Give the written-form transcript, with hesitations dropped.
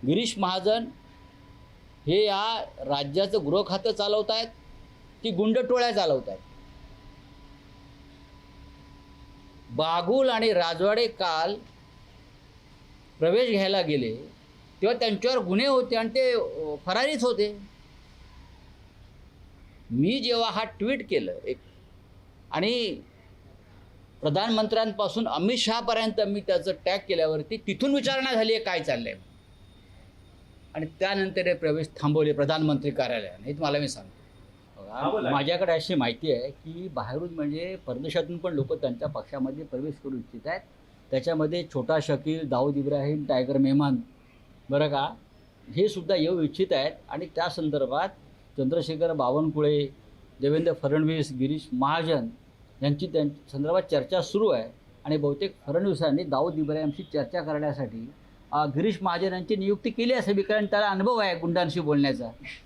गिरीश महाजन हे या राज्याचं गृह खातं चालवत आहेत की गुंडटोळ्या चालवत आहेत? बागुल आणि राजवाडे काल प्रवेश घ्यायला गेले तेव्हा त्यांच्यावर गुन्हे होते आणि ते फरारीच होते. मी जेव्हा हा ट्विट केलं एक आणि प्रधानमंत्र्यांपासून अमित शहापर्यंत मी त्याचं टॅग केल्यावरती तिथून विचारणा झाली आहे काय चाललं आहे, आणि त्यानंतर हे प्रवेश थांबवले प्रधानमंत्री कार्यालयाने. हे तुम्हाला मी सांगतो. माझ्याकडे अशी माहिती आहे की बाहेरून म्हणजे परदेशातून पण लोक त्यांच्या पक्षामध्ये प्रवेश करू इच्छित आहेत. त्याच्यामध्ये छोटा शकील, दाऊद इब्राहिम, टायगर मेहमान, बरं का, हे सुद्धा येऊ इच्छित आहेत. आणि त्या संदर्भात चंद्रशेखर बावनकुळे, देवेंद्र फडणवीस, गिरीश महाजन यांची त्यांच्या संदर्भात चर्चा सुरू आहे. आणि बहुतेक फडणवीसांनी दाऊद इब्राहिमशी चर्चा करण्यासाठी गिरीश महाजन यांची नियुक्ती केली असावी, कारण त्याला अनुभव आहे गुंडांशी बोलण्याचा.